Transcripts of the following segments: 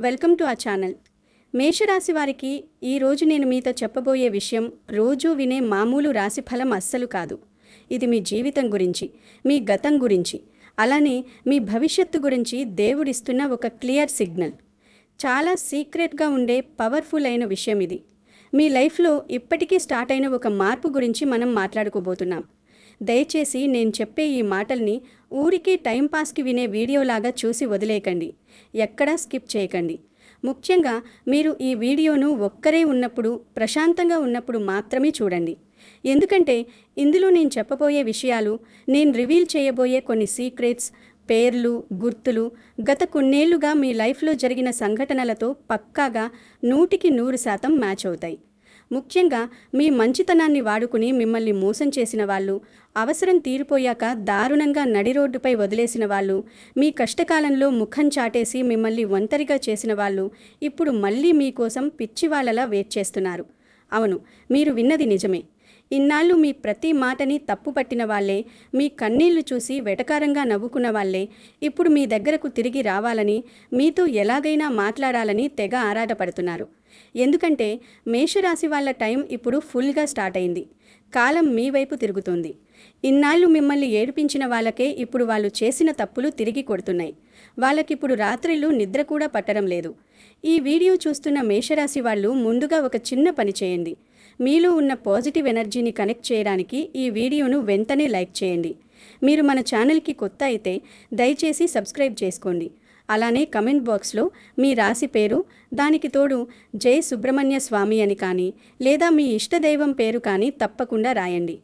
Welcome to our channel. మేషరాశి వారికి ఈరోజు నేను మీతో చెప్పబోయే విషయం రోజూ వినే మామూలు రాశి ఫలం అస్సలు కాదు. ఇది మీ జీవితం గురించి, మీ గతం గురించి, అలానే మీ భవిష్యత్తు గురించి దేవుడిస్తున్న ఒక క్లియర్ సిగ్నల్. చాలా సీక్రెట్గా ఉండే పవర్ఫుల్ అయిన విషయం ఇది. మీ లైఫ్లో ఇప్పటికీ స్టార్ట్ అయిన ఒక మార్పు గురించి మనం మాట్లాడుకోబోతున్నాం. దయచేసి నేను చెప్పే ఈ మాటల్ని ఊరికే టైంపాస్కి వినే వీడియోలాగా చూసి వదిలేయకండి. ఎక్కడా స్కిప్ చేయకండి. ముఖ్యంగా మీరు ఈ వీడియోను ఒక్కరే ఉన్నప్పుడు, ప్రశాంతంగా ఉన్నప్పుడు మాత్రమే చూడండి. ఎందుకంటే ఇందులో నేను చెప్పబోయే విషయాలు, నేను రివీల్ చేయబోయే కొన్ని సీక్రెట్స్, పేర్లు, గుర్తులు గత కొన్నేళ్లుగా మీ లైఫ్లో జరిగిన సంఘటనలతో పక్కాగా 100% మ్యాచ్ అవుతాయి. ముఖ్యంగా మీ మంచితనాన్ని వాడుకుని మిమ్మల్ని మోసం చేసిన వాళ్ళు, అవసరం తీరిపోయాక దారుణంగా నడి రోడ్డుపై వదిలేసిన వాళ్ళు, మీ కష్టకాలంలో ముఖం చాటేసి మిమ్మల్ని ఒంటరిగా చేసిన వాళ్ళు ఇప్పుడు మళ్ళీ మీకోసం పిచ్చివాళ్లలా వెయిట్ చేస్తున్నారు. అవును, మీరు విన్నది నిజమే. ఇన్నాళ్ళు మీ ప్రతి మాటని తప్పుపట్టిన వాళ్లే, మీ కన్నీళ్లు చూసి వెటకారంగా నవ్వుకున్న వాళ్లే ఇప్పుడు మీ దగ్గరకు తిరిగి రావాలని, మీతో ఎలాగైనా మాట్లాడాలని తెగ ఆరాటపడుతున్నారు. ఎందుకంటే మేషరాశి వాళ్ళ టైం ఇప్పుడు ఫుల్గా స్టార్ట్ అయింది. కాలం మీ వైపు తిరుగుతుంది. ఇన్నాళ్ళు మిమ్మల్ని ఏడిపించిన వాళ్ళకే ఇప్పుడు వాళ్ళు చేసిన తప్పులు తిరిగి కొడుతున్నాయి. వాళ్ళకిప్పుడు రాత్రిళ్ళు నిద్ర కూడా పట్టడం లేదు. ఈ వీడియో చూస్తున్న మేషరాశి వాళ్ళు ముందుగా ఒక చిన్న పని చేయండి. మీలో ఉన్న పాజిటివ్ ఎనర్జీని కనెక్ట్ చేయడానికి ఈ వీడియోను వెంటనే లైక్ చేయండి. మీరు మన ఛానల్కి కొత్త అయితే దయచేసి సబ్స్క్రైబ్ చేసుకోండి. అలానే కమెంట్ బాక్స్లో మీ రాశి పేరు, దానికి తోడు జై సుబ్రహ్మణ్య స్వామి అని కానీ, లేదా మీ ఇష్టదైవం పేరు కానీ తప్పకుండా రాయండి.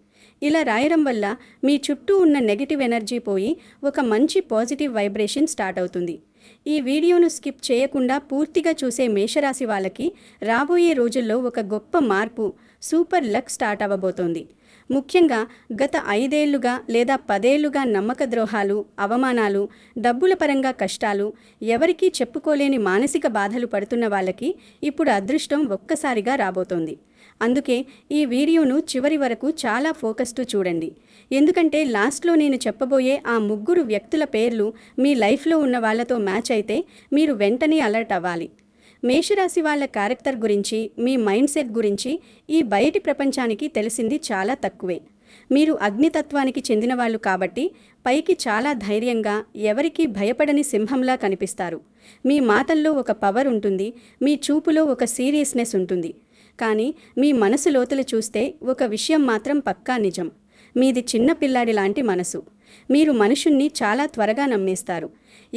ఇలా రాయడం వల్ల మీ చుట్టూ ఉన్న నెగిటివ్ ఎనర్జీ పోయి ఒక మంచి పాజిటివ్ వైబ్రేషన్ స్టార్ట్ అవుతుంది. ఈ వీడియోను స్కిప్ చేయకుండా పూర్తిగా చూసే మేషరాశి వాళ్ళకి రాబోయే రోజుల్లో ఒక గొప్ప మార్పు, సూపర్ లక్ స్టార్ట్ అవ్వబోతోంది. ముఖ్యంగా గత 5 ఏళ్లుగా లేదా 10 ఏళ్లుగా నమ్మక ద్రోహాలు, అవమానాలు, డబ్బుల పరంగా కష్టాలు, ఎవరికీ చెప్పుకోలేని మానసిక బాధలు పడుతున్న వాళ్ళకి ఇప్పుడు అదృష్టం ఒక్కసారిగా రాబోతోంది. అందుకే ఈ వీడియోను చివరి వరకు చాలా ఫోకస్తో చూడండి. ఎందుకంటే లాస్ట్లో నేను చెప్పబోయే ఆ 3 వ్యక్తుల పేర్లు మీ లైఫ్లో ఉన్న వాళ్ళతో మ్యాచ్ అయితే మీరు వెంటనే అలర్ట్ అవ్వాలి. మేషరాశి వాళ్ళ క్యారెక్టర్ గురించి, మీ మైండ్ సెట్ గురించి ఈ బయటి ప్రపంచానికి తెలిసింది చాలా తక్కువే. మీరు అగ్నితత్వానికి చెందిన వాళ్ళు కాబట్టి పైకి చాలా ధైర్యంగా, ఎవరికీ భయపడని సింహంలా కనిపిస్తారు. మీ మాటల్లో ఒక పవర్ ఉంటుంది, మీ చూపులో ఒక సీరియస్నెస్ ఉంటుంది. కానీ మీ మనసు లోతులు చూస్తే ఒక విషయం మాత్రం పక్కా నిజం. మీది చిన్న పిల్లాడి లాంటి మనసు. మీరు మనుషుల్ని చాలా త్వరగా నమ్మేస్తారు.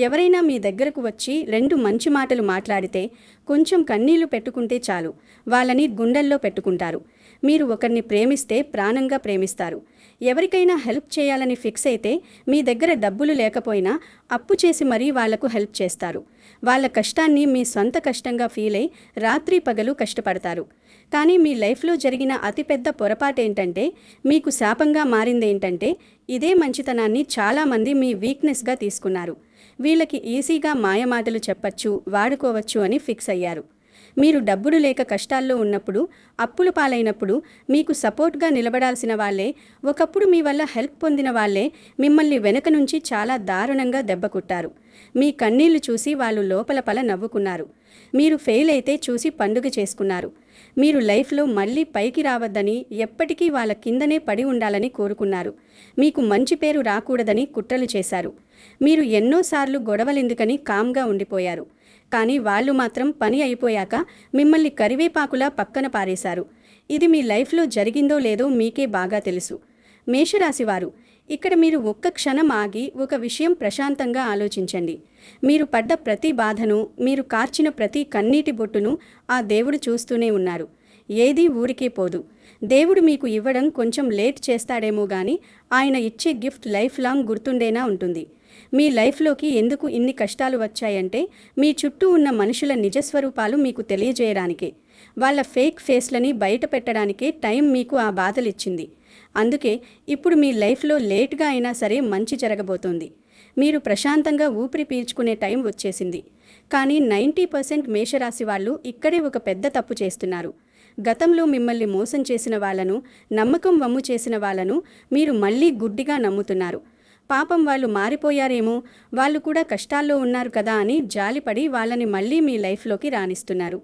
ఎవరైనా మీ దగ్గరకు వచ్చి 2 మంచి మాటలు మాట్లాడితే, కొంచెం కన్నీళ్లు పెట్టుకుంటే చాలు, వాళ్ళని గుండెల్లో పెట్టుకుంటారు. మీరు ఒకరిని ప్రేమిస్తే ప్రాణంగా ప్రేమిస్తారు. ఎవరికైనా హెల్ప్ చేయాలని ఫిక్స్ అయితే మీ దగ్గర డబ్బులు లేకపోయినా అప్పు చేసి మరీ వాళ్లకు హెల్ప్ చేస్తారు. వాళ్ళ కష్టాన్ని మీ సొంత కష్టంగా ఫీల్ అయి రాత్రి పగలు కష్టపడతారు. కానీ మీ లైఫ్లో జరిగిన అతిపెద్ద పొరపాటేంటంటే, మీకు శాపంగా మారిందేంటంటే, ఇదే మంచితనాన్ని చాలామంది మీ వీక్నెస్గా తీసుకున్నారు. వీళ్ళకి ఈజీగా మాయమాటలు చెప్పచ్చు, వాడుకోవచ్చు అని ఫిక్స్ అయ్యారు. మీరు డబ్బులు లేక కష్టాల్లో ఉన్నప్పుడు, అప్పులు పాలైనప్పుడు మీకు సపోర్ట్గా నిలబడాల్సిన వాళ్ళే, ఒకప్పుడు మీ వల్ల హెల్ప్ పొందిన వాళ్ళే మిమ్మల్ని వెనక నుంచి చాలా దారుణంగా దెబ్బకొట్టారు. మీ కన్నీళ్లు చూసి వాళ్ళు లోపల నవ్వుకున్నారు. మీరు ఫెయిల్ అయితే చూసి పండుగ చేసుకున్నారు. మీరు లైఫ్లో మళ్ళీ పైకి రావద్దని, ఎప్పటికీ వాళ్ళ కిందనే పడి ఉండాలని కోరుకున్నారు. మీకు మంచి పేరు రాకూడదని కుట్రలు చేశారు. మీరు ఎన్నోసార్లు గొడవలెందుకని కామ్గా ఉండిపోయారు. కానీ వాళ్ళు మాత్రం పని అయిపోయాక మిమ్మల్ని కరివేపాకులా పక్కన పారేశారు. ఇది మీ లైఫ్లో జరిగిందో లేదో మీకే బాగా తెలుసు. మేషరాశివారు, ఇక్కడ మీరు ఒక్క క్షణం ఆగి ఒక విషయం ప్రశాంతంగా ఆలోచించండి. మీరు పడ్డ ప్రతి బాధను, మీరు కార్చిన ప్రతి కన్నీటి బొట్టును ఆ దేవుడు చూస్తూనే ఉన్నారు. ఏదీ ఊరికే పోదు. దేవుడు మీకు ఇవ్వడం కొంచెం లేట్ చేస్తాడేమో గానీ ఆయన ఇచ్చే గిఫ్ట్ లైఫ్ లాంగ్ గుర్తుండేనా ఉంటుంది. మీ లైఫ్లోకి ఎందుకు ఇన్ని కష్టాలు వచ్చాయంటే, మీ చుట్టూ ఉన్న మనుషుల నిజస్వరూపాలు మీకు తెలియజేయడానికే. వాళ్ళ ఫేక్ ఫేస్లని బయట పెట్టడానికే టైం మీకు ఆ బాధలిచ్చింది. అందుకే ఇప్పుడు మీ లైఫ్లో లేట్గా అయినా సరే మంచి జరగబోతోంది. మీరు ప్రశాంతంగా ఊపిరి పీల్చుకునే టైం వచ్చేసింది. కానీ 90% మేషరాశి వాళ్ళు ఇక్కడే ఒక పెద్ద తప్పు చేస్తున్నారు. గతంలో మిమ్మల్ని మోసం చేసిన వాళ్ళను, నమ్మకం వమ్ము చేసిన వాళ్ళను మీరు మళ్ళీ గుడ్డిగా నమ్ముతున్నారు. పాపం వాళ్ళు మారిపోయారేమో, వాళ్ళు కూడా కష్టాల్లో ఉన్నారు కదా అని జాలిపడి వాళ్ళని మళ్ళీ మీ లైఫ్లోకి రానిస్తున్నారు.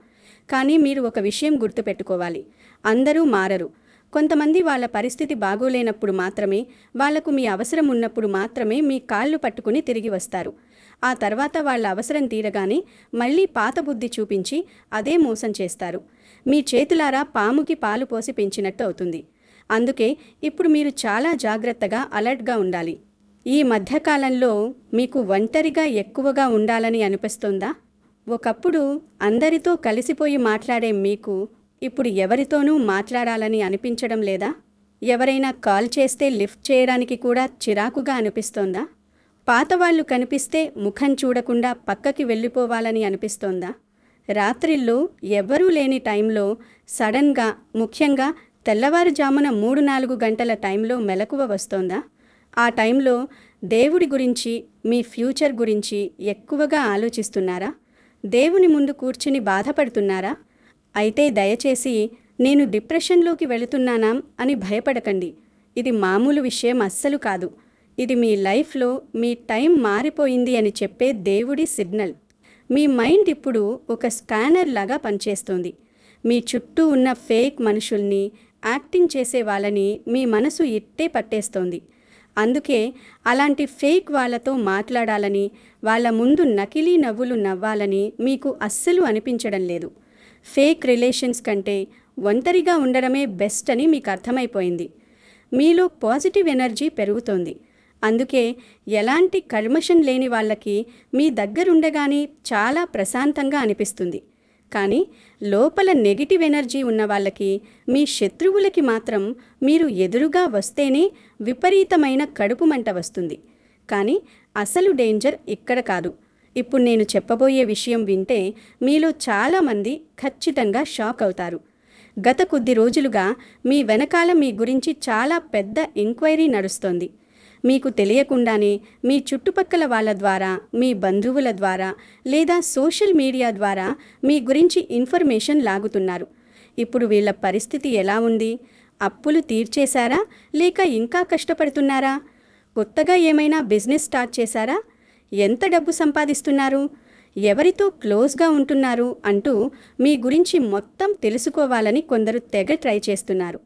కానీ మీరు ఒక విషయం గుర్తుపెట్టుకోవాలి, అందరూ మారరు. కొంతమంది వాళ్ళ పరిస్థితి బాగోలేనప్పుడు మాత్రమే, వాళ్లకు మీ అవసరం ఉన్నప్పుడు మాత్రమే మీ కాళ్ళు పట్టుకుని తిరిగి వస్తారు. ఆ తర్వాత వాళ్ళ అవసరం తీరగానే మళ్ళీ పాత బుద్ధి చూపించి అదే మోసం చేస్తారు. మీ చేతులారా పాముకి పాలు పోసి పెంచినట్టు అవుతుంది. అందుకే ఇప్పుడు మీరు చాలా జాగ్రత్తగా అలర్ట్గా ఉండాలి. ఈ మధ్యకాలంలో మీకు ఒంటరిగా ఎక్కువగా ఉండాలని అనిపిస్తుందా? ఒకప్పుడు అందరితో కలిసిపోయి మాట్లాడే మీకు ఇప్పుడు ఎవరితోనూ మాట్లాడాలని అనిపించడం లేదా? ఎవరైనా కాల్ చేస్తే లిఫ్ట్ చేయడానికి కూడా చిరాకుగా అనిపిస్తోందా? పాతవాళ్లు కనిపిస్తే ముఖం చూడకుండా పక్కకి వెళ్ళిపోవాలని అనిపిస్తోందా? రాత్రిళ్ళు ఎవ్వరూ లేని టైంలో సడన్గా, ముఖ్యంగా తెల్లవారుజామున 3-4 గంటల టైంలో మెలకువ వస్తోందా? ఆ టైంలో దేవుడి గురించి, మీ ఫ్యూచర్ గురించి ఎక్కువగా ఆలోచిస్తున్నారా? దేవుని ముందు కూర్చుని బాధపడుతున్నారా? అయితే దయచేసి నేను డిప్రెషన్లోకి వెళుతున్నానా అని భయపడకండి. ఇది మామూలు విషయం అస్సలు కాదు. ఇది మీ లైఫ్లో మీ టైం మారిపోయింది అని చెప్పే దేవుడి సిగ్నల్. మీ మైండ్ ఇప్పుడు ఒక స్కానర్ లాగా పనిచేస్తోంది. మీ చుట్టూ ఉన్న ఫేక్ మనుషుల్ని, యాక్టింగ్ చేసే వాళ్ళని మీ మనసు ఇట్టే పట్టేస్తోంది. అందుకే అలాంటి ఫేక్ వాళ్ళతో మాట్లాడాలని, వాళ్ళ ముందు నకిలీ నవ్వులు నవ్వాలని మీకు అస్సలు అనిపించడం లేదు. ఫేక్ రిలేషన్స్ కంటే ఒంటరిగా ఉండడమే బెస్ట్ అని మీకు అర్థమైపోయింది. మీలో పాజిటివ్ ఎనర్జీ పెరుగుతోంది. అందుకే ఎలాంటి కల్మషం లేని వాళ్ళకి మీ దగ్గరుండగానే చాలా ప్రశాంతంగా అనిపిస్తుంది. కానీ లోపల నెగిటివ్ ఎనర్జీ ఉన్న వాళ్ళకి, మీ శత్రువులకి మాత్రం మీరు ఎదురుగా వస్తేనే విపరీతమైన కడుపు మంట వస్తుంది. కానీ అసలు డేంజర్ ఇక్కడ కాదు. ఇప్పుడు నేను చెప్పబోయే విషయం వింటే మీలో చాలామంది ఖచ్చితంగా షాక్ అవుతారు. గత కొద్ది రోజులుగా మీ వెనకాల మీ గురించి చాలా పెద్ద ఎంక్వైరీ నడుస్తోంది. మీకు తెలియకుండానే మీ చుట్టుపక్కల వాళ్ళ ద్వారా, మీ బంధువుల ద్వారా లేదా సోషల్ మీడియా ద్వారా మీ గురించి ఇన్ఫర్మేషన్ లాగుతున్నారు. ఇప్పుడు వీళ్ళ పరిస్థితి ఎలా ఉంది? అప్పులు తీర్చేశారా లేక ఇంకా కష్టపడుతున్నారా? కొత్తగా ఏమైనా బిజినెస్ స్టార్ట్ చేశారా? ఎంత డబ్బు సంపాదిస్తున్నారు? ఎవరితో క్లోజ్గా ఉంటున్నారు అంటూ మీ గురించి మొత్తం తెలుసుకోవాలని కొందరు తెగ ట్రై చేస్తున్నారు.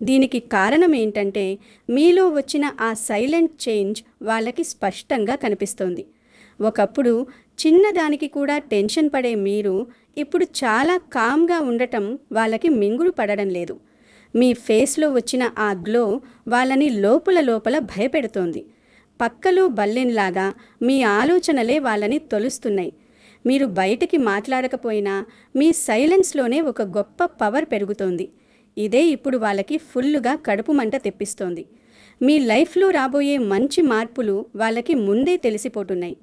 దీనికి కారణం ఏంటంటే మీలో వచ్చిన ఆ సైలెంట్ చేంజ్ వాళ్ళకి స్పష్టంగా కనిపిస్తోంది. ఒకప్పుడు చిన్నదానికి కూడా టెన్షన్ పడే మీరు ఇప్పుడు చాలా కామ్గా ఉండటం వాళ్ళకి మింగుడు పడడం లేదు. మీ ఫేస్లో వచ్చిన ఆ గ్లో వాళ్ళని లోపల భయపెడుతోంది. పక్కలో బల్లెంలాగా మీ ఆలోచనలే వాళ్ళని తొలుస్తున్నాయి. మీరు బయటికి మాట్లాడకపోయినా మీ సైలెన్స్లోనే ఒక గొప్ప పవర్ పెరుగుతోంది. ఇదే ఇప్పుడు వాళ్ళకి ఫుల్లుగా కడుపు మంట తెప్పిస్తోంది. మీ లైఫ్లో రాబోయే మంచి మార్పులు వాళ్ళకి ముందే తెలిసిపోతున్నాయి.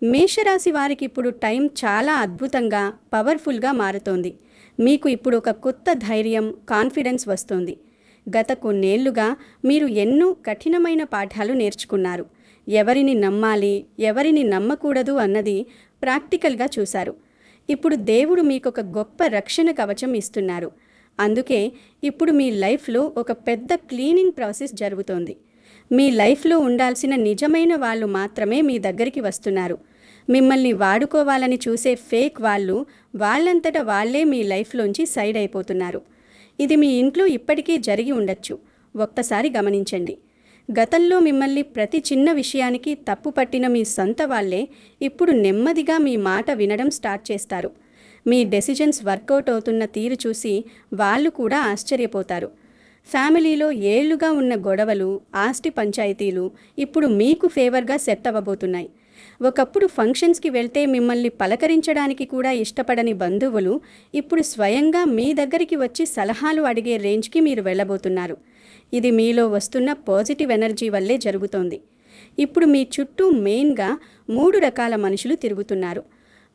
మేషరాశి వారికి ఇప్పుడు టైం చాలా అద్భుతంగా, పవర్ఫుల్గా మారుతోంది. మీకు ఇప్పుడు ఒక కొత్త ధైర్యం, కాన్ఫిడెన్స్ వస్తోంది. గత కొన్నేళ్లుగా మీరు ఎన్నో కఠినమైన పాఠాలు నేర్చుకున్నారు. ఎవరిని నమ్మాలి, ఎవరిని నమ్మకూడదు అన్నది ప్రాక్టికల్గా చూశారు. ఇప్పుడు దేవుడు మీకొక గొప్ప రక్షణ కవచం ఇస్తున్నారు. అందుకే ఇప్పుడు మీ లైఫ్లో ఒక పెద్ద క్లీనింగ్ ప్రాసెస్ జరుగుతోంది. మీ లైఫ్లో ఉండాల్సిన నిజమైన వాళ్ళు మాత్రమే మీ దగ్గరికి వస్తున్నారు. మిమ్మల్ని వాడుకోవాలని చూసే ఫేక్ వాళ్ళు వాళ్ళంతట వాళ్ళే మీ లైఫ్లోంచి సైడ్ అయిపోతున్నారు. ఇది మీ ఇంట్లో ఇప్పటికీ జరిగి ఉండొచ్చు. ఒక్కసారి గమనించండి. గతంలో మిమ్మల్ని ప్రతి చిన్న విషయానికి తప్పు పట్టిన మీ సొంత వాళ్ళే ఇప్పుడు నెమ్మదిగా మీ మాట వినడం స్టార్ట్ చేస్తారు. మీ డెసిజన్స్ వర్కౌట్ అవుతున్న తీరు చూసి వాళ్ళు కూడా ఆశ్చర్యపోతారు. ఫ్యామిలీలో ఏళ్లుగా ఉన్న గొడవలు, ఆస్తి పంచాయతీలు ఇప్పుడు మీకు ఫేవర్గా సెట్ అవ్వబోతున్నాయి. ఒకప్పుడు ఫంక్షన్స్కి వెళ్తే మిమ్మల్ని పలకరించడానికి కూడా ఇష్టపడని బంధువులు ఇప్పుడు స్వయంగా మీ దగ్గరికి వచ్చి సలహాలు అడిగే రేంజ్కి మీరు వెళ్ళబోతున్నారు. ఇది మీలో వస్తున్న పాజిటివ్ ఎనర్జీ వల్లే జరుగుతోంది. ఇప్పుడు మీ చుట్టూ మెయిన్గా 3 రకాల మనుషులు తిరుగుతున్నారు.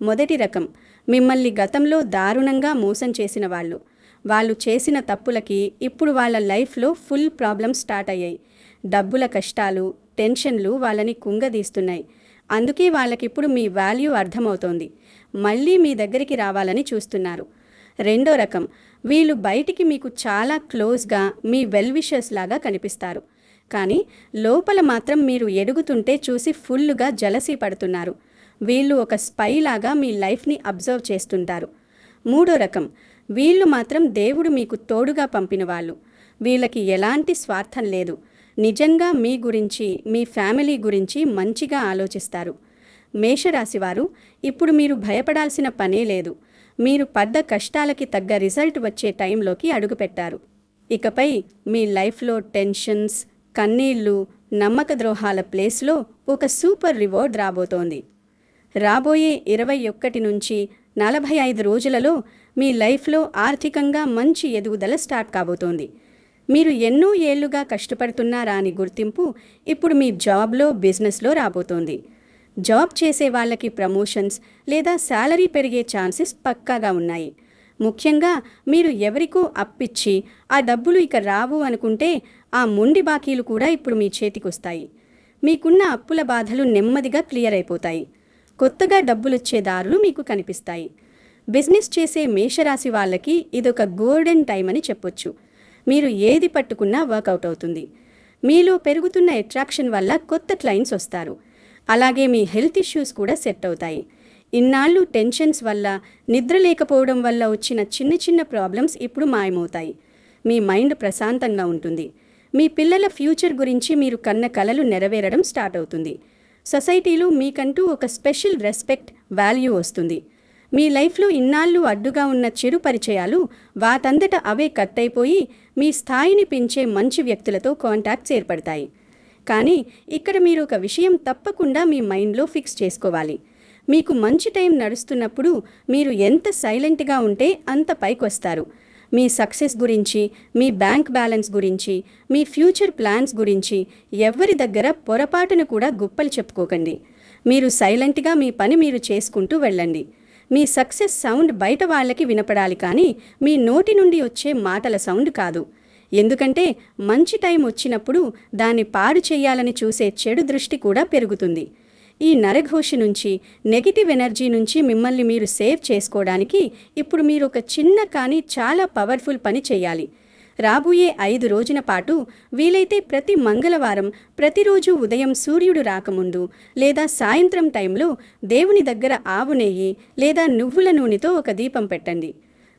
మొదటి రకం మిమ్మల్ని గతంలో దారుణంగా మోసం చేసిన వాళ్ళు. వాళ్ళు చేసిన తప్పులకి ఇప్పుడు వాళ్ళ లైఫ్లో ఫుల్ ప్రాబ్లమ్స్ స్టార్ట్ అయ్యాయి. డబ్బుల కష్టాలు, టెన్షన్లు వాళ్ళని కుంగదీస్తున్నాయి. అందుకే వాళ్ళకిప్పుడు మీ వాల్యూ అర్థమవుతోంది. మళ్ళీ మీ దగ్గరికి రావాలని చూస్తున్నారు. రెండో రకం వీళ్ళు బయటికి మీకు చాలా క్లోజ్గా మీ వెల్ విషర్స్ లాగా కనిపిస్తారు. కానీ లోపల మాత్రం మీరు ఎదుగుతుంటే చూసి ఫుల్లుగా జలసీ పడుతున్నారు. వీళ్ళు ఒక స్పై లాగా మీ లైఫ్ని అబ్జర్వ్ చేస్తుంటారు. మూడో రకం, వీళ్ళు మాత్రం దేవుడు మీకు తోడుగా పంపిన వాళ్ళు. వీళ్ళకి ఎలాంటి స్వార్థం లేదు. నిజంగా మీ గురించి, మీ ఫ్యామిలీ గురించి మంచిగా ఆలోచిస్తారు. మేషరాశివారు, ఇప్పుడు మీరు భయపడాల్సిన పనే లేదు. మీరు పడ్డ కష్టాలకి తగ్గ రిజల్ట్ వచ్చే టైంలోకి అడుగుపెట్టారు. ఇకపై మీ లైఫ్లో టెన్షన్స్, కన్నీళ్ళు, నమ్మక ద్రోహాల ప్లేస్లో ఒక సూపర్ రివార్డ్ రాబోతోంది. రాబోయే 21 నుంచి 45 రోజులలో మీ లైఫ్లో ఆర్థికంగా మంచి ఎదుగుదల స్టార్ట్ కాబోతోంది. మీరు ఎన్నో ఏళ్లుగా కష్టపడుతున్నారా అని గుర్తింపు ఇప్పుడు మీ జాబ్లో, బిజినెస్లో రాబోతోంది. జాబ్ చేసే వాళ్ళకి ప్రమోషన్స్ లేదా శాలరీ పెరిగే ఛాన్సెస్ పక్కాగా ఉన్నాయి. ముఖ్యంగా మీరు ఎవరికో అప్పిచ్చి ఆ డబ్బులు ఇక రావు అనుకుంటే ఆ మొండి బాకీలు కూడా ఇప్పుడు మీ చేతికొస్తాయి. మీకున్న అప్పుల బాధలు నెమ్మదిగా క్లియర్ అయిపోతాయి. కొత్తగా డబ్బులొచ్చే దారులు మీకు కనిపిస్తాయి. బిజినెస్ చేసే మేషరాశి వాళ్ళకి ఇదొక గోల్డెన్ టైం అని చెప్పొచ్చు. మీరు ఏది పట్టుకున్నా వర్కౌట్ అవుతుంది. మీలో పెరుగుతున్న అట్రాక్షన్ వల్ల కొత్త క్లయింట్స్ వస్తారు. అలాగే మీ హెల్త్ ఇష్యూస్ కూడా సెట్ అవుతాయి. ఇన్నాళ్ళు టెన్షన్స్ వల్ల, నిద్ర లేకపోవడం వల్ల వచ్చిన చిన్న చిన్న ప్రాబ్లమ్స్ ఇప్పుడు మాయమవుతాయి. మీ మైండ్ ప్రశాంతంగా ఉంటుంది. మీ పిల్లల ఫ్యూచర్ గురించి మీరు కన్న కలలు నెరవేరడం స్టార్ట్ అవుతుంది. సొసైటీలో మీకంటూ ఒక స్పెషల్ రెస్పెక్ట్, వాల్యూ వస్తుంది. మీ లైఫ్లో ఇన్నాళ్ళు అడ్డుగా ఉన్న చెడు పరిచయాలు వాటంతట అవే కట్ అయిపోయి మీ స్థాయిని పెంచే మంచి వ్యక్తులతో కాంటాక్ట్స్ ఏర్పడతాయి. కానీ ఇక్కడ మీరు ఒక విషయం తప్పకుండా మీ మైండ్లో ఫిక్స్ చేసుకోవాలి. మీకు మంచి టైం నడుస్తున్నప్పుడు మీరు ఎంత సైలెంట్గా ఉంటే అంత పైకొస్తారు. మీ సక్సెస్ గురించి, మీ బ్యాంక్ బ్యాలెన్స్ గురించి, మీ ఫ్యూచర్ ప్లాన్స్ గురించి ఎవ్వరి దగ్గర పొరపాటును కూడా గుప్పలు చెప్పుకోకండి. మీరు సైలెంట్గా మీ పని మీరు చేసుకుంటూ వెళ్ళండి. మీ సక్సెస్ సౌండ్ బయట వాళ్ళకి వినపడాలి, కానీ మీ నోటి నుండి వచ్చే మాటల సౌండ్ కాదు. ఎందుకంటే మంచి టైం వచ్చినప్పుడు దాన్ని పాడు చేయాలని చూసే చెడు దృష్టి కూడా పెరుగుతుంది. ఈ నరఘోషి నుంచి, నెగిటివ్ ఎనర్జీ నుంచి మిమ్మల్ని మీరు సేవ్ చేసుకోవడానికి ఇప్పుడు మీరు ఒక చిన్న కానీ చాలా పవర్ఫుల్ పని చేయాలి. రాబోయే 5 రోజుల పాటు వీలైతే ప్రతి మంగళవారం ప్రతిరోజు ఉదయం సూర్యుడు రాకముందు లేదా సాయంత్రం టైంలో దేవుని దగ్గర ఆవు నెయ్యి లేదా నువ్వుల నూనెతో ఒక దీపం పెట్టండి.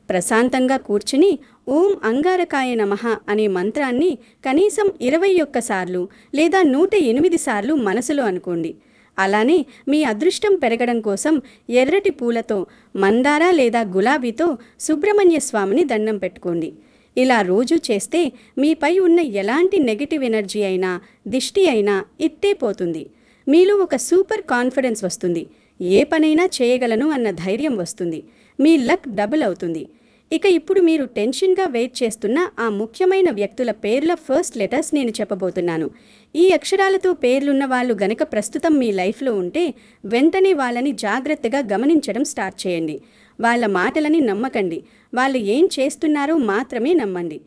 ప్రశాంతంగా కూర్చుని ఓం అంగారకాయ నమః అనే మంత్రాన్ని కనీసం 21 సార్లు లేదా 108 సార్లు మనసులో అనుకోండి. అలానే మీ అదృష్టం పెరగడం కోసం ఎర్రటి పూలతో, మందార లేదా గులాబీతో సుబ్రహ్మణ్య స్వామిని దండం పెట్టుకోండి. ఇలా రోజు చేస్తే మీపై ఉన్న ఎలాంటి నెగిటివ్ ఎనర్జీ అయినా, దిష్టి అయినా ఇట్టే పోతుంది. మీలో ఒక సూపర్ కాన్ఫిడెన్స్ వస్తుంది. ఏ పనైనా చేయగలను అన్న ధైర్యం వస్తుంది. మీ లక్ డబుల్ అవుతుంది. ఇక ఇప్పుడు మీరు టెన్షన్గా వెయిట్ చేస్తున్న ఆ ముఖ్యమైన వ్యక్తుల పేర్ల ఫస్ట్ లెటర్స్ నేను చెప్పబోతున్నాను. ఈ అక్షరాలతో పేర్లున్న వాళ్ళు గనక ప్రస్తుతం మీ లైఫ్లో ఉంటే వెంటనే వాళ్ళని జాగ్రత్తగా గమనించడం స్టార్ట్ చేయండి. వాళ్ళ మాటలని నమ్మకండి. వాళ్ళు ఏం చేస్తున్నారో మాత్రమే నమ్మండి.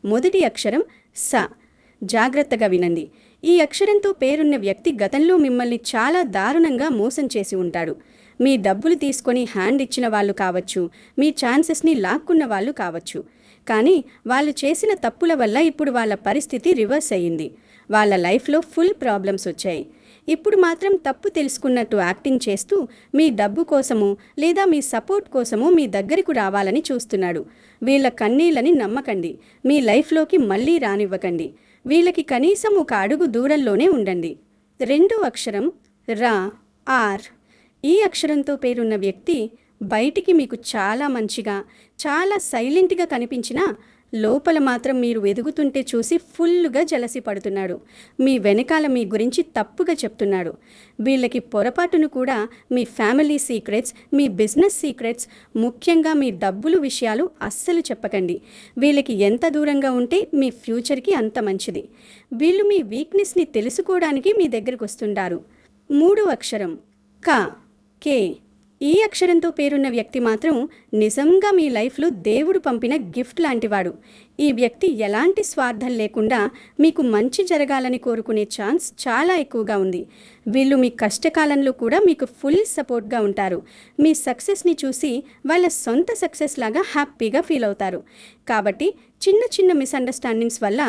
మొదటి అక్షరం స. జాగ్రత్తగా వినండి. ఈ అక్షరంతో పేరున్న వ్యక్తి గతంలో మిమ్మల్ని చాలా దారుణంగా మోసం చేసి ఉంటాడు. మీ డబ్బులు తీసుకొని హ్యాండ్ ఇచ్చిన వాళ్ళు కావచ్చు, మీ ఛాన్సెస్ని లాక్కున్న వాళ్ళు కావచ్చు. కానీ వాళ్ళు చేసిన తప్పుల వల్ల ఇప్పుడు వాళ్ళ పరిస్థితి రివర్స్ అయ్యింది. వాళ్ళ లైఫ్లో ఫుల్ ప్రాబ్లమ్స్ వచ్చాయి. ఇప్పుడు మాత్రం తప్పు తెలుసుకున్నట్టు యాక్టింగ్ చేస్తూ మీ డబ్బు కోసమో లేదా మీ సపోర్ట్ కోసమో మీ దగ్గరకు రావాలని చూస్తున్నాడు. వీళ్ళ కన్నీళ్ళని నమ్మకండి. మీ లైఫ్లోకి మళ్ళీ రానివ్వకండి. వీళ్ళకి కనీసం ఒక అడుగు దూరంలోనే ఉండండి. రెండో అక్షరం రా. ఆర్. ఈ అక్షరంతో పేరున్న వ్యక్తి బయటికి మీకు చాలా మంచిగా, చాలా సైలెంట్గా కనిపించినా లోపల మాత్రం మీరు ఎదుగుతుంటే చూసి ఫుల్లుగా జలసి పడుతున్నాడు. మీ వెనకాల మీ గురించి తప్పుగా చెప్తున్నాడు. వీళ్ళకి పొరపాటును కూడా మీ ఫ్యామిలీ సీక్రెట్స్, మీ బిజినెస్ సీక్రెట్స్, ముఖ్యంగా మీ డబ్బులు విషయాలు అస్సలు చెప్పకండి. వీళ్ళకి ఎంత దూరంగా ఉంటే మీ ఫ్యూచర్కి అంత మంచిది. వీళ్ళు మీ వీక్నెస్ని తెలుసుకోవడానికి మీ దగ్గరకు వస్తుంటారు. మూడో అక్షరం క. కే. ఈ అక్షరంతో పేరున్న వ్యక్తి మాత్రం నిజంగా మీ లైఫ్లో దేవుడు పంపిన గిఫ్ట్ లాంటివాడు. ఈ వ్యక్తి ఎలాంటి స్వార్థం లేకుండా మీకు మంచి జరగాలని కోరుకునే ఛాన్స్ చాలా ఎక్కువగా ఉంది. వీళ్ళు మీ కష్టకాలంలో కూడా మీకు ఫుల్ సపోర్ట్గా ఉంటారు. మీ సక్సెస్ని చూసి వాళ్ళ సొంత సక్సెస్ లాగా హ్యాపీగా ఫీల్ అవుతారు. కాబట్టి చిన్న చిన్న మిస్అండర్స్టాండింగ్స్ వల్ల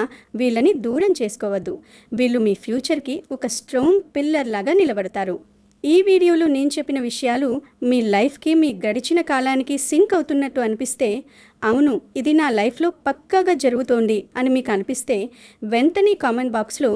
వీళ్ళని దూరం చేసుకోవద్దు. వీళ్ళు మీ ఫ్యూచర్కి ఒక స్ట్రాంగ్ పిల్లర్ లాగా నిలబడతారు. ఈ వీడియోలో నేను చెప్పిన విషయాలు మీ లైఫ్కి, మీ గడిచిన కాలానికి సింక్ అవుతున్నట్టు అనిపిస్తే, అవును ఇది నా లైఫ్లో పక్కాగా జరుగుతోంది అని మీకు అనిపిస్తే వెంటనే కామెంట్ బాక్స్లో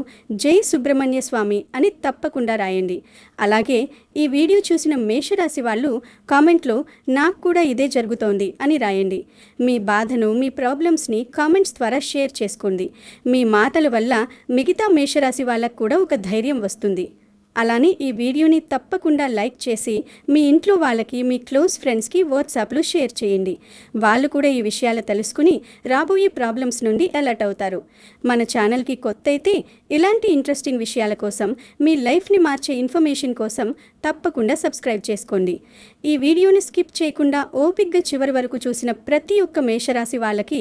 జై సుబ్రహ్మణ్య స్వామి అని తప్పకుండా రాయండి. అలాగే ఈ వీడియో చూసిన మేషరాశి వాళ్ళు కామెంట్లో నాకు కూడా ఇదే జరుగుతోంది అని రాయండి. మీ బాధను, మీ ప్రాబ్లమ్స్ని కామెంట్స్ ద్వారా షేర్ చేసుకోండి. మీ మాటల వల్ల మిగతా మేషరాశి వాళ్ళకు కూడా ఒక ధైర్యం వస్తుంది. అలానే ఈ వీడియోని తప్పకుండా లైక్ చేసి మీ ఇంట్లో వాళ్ళకి, మీ క్లోజ్ ఫ్రెండ్స్కి వాట్సాప్లో షేర్ చేయండి. వాళ్ళు కూడా ఈ విషయాలు తెలుసుకుని రాబోయే ప్రాబ్లమ్స్ నుండి అలర్ట్ అవుతారు. మన ఛానల్కి కొత్త అయితే ఇలాంటి ఇంట్రెస్టింగ్ విషయాల కోసం, మీ లైఫ్ని మార్చే ఇన్ఫర్మేషన్ కోసం తప్పకుండా సబ్స్క్రైబ్ చేసుకోండి. ఈ వీడియోని స్కిప్ చేయకుండా ఓపిక్గా చివరి వరకు చూసిన ప్రతి ఒక్క మేషరాశి వాళ్ళకి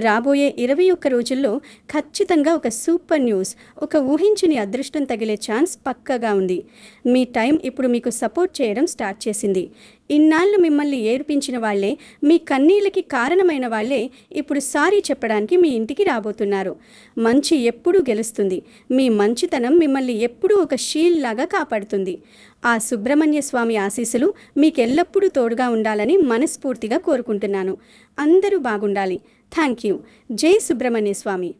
రాబోయే 21 రోజుల్లో ఖచ్చితంగా ఒక సూపర్ న్యూస్, ఒక ఊహించని అదృష్టం తగిలే ఛాన్స్ పక్కాగా ఉంది. మీ టైం ఇప్పుడు మీకు సపోర్ట్ చేయడం స్టార్ట్ చేసింది. ఇన్నాళ్ళు మిమ్మల్ని ఏడిపించిన వాళ్లే, మీ కన్నీళ్ళకి కారణమైన వాళ్లే ఇప్పుడు సారీ చెప్పడానికి మీ ఇంటికి రాబోతున్నారు. మంచి ఎప్పుడూ గెలుస్తుంది. మీ మంచితనం మిమ్మల్ని ఎప్పుడూ ఒక షీల్డ్ లాగా కాపాడుతుంది. ఆ సుబ్రహ్మణ్య స్వామి ఆశీస్సులు మీకెల్లప్పుడూ తోడుగా ఉండాలని మనస్ఫూర్తిగా కోరుకుంటున్నాను. అందరూ బాగుండాలి. Thank you. జై సుబ్రహ్మణ్య స్వామి.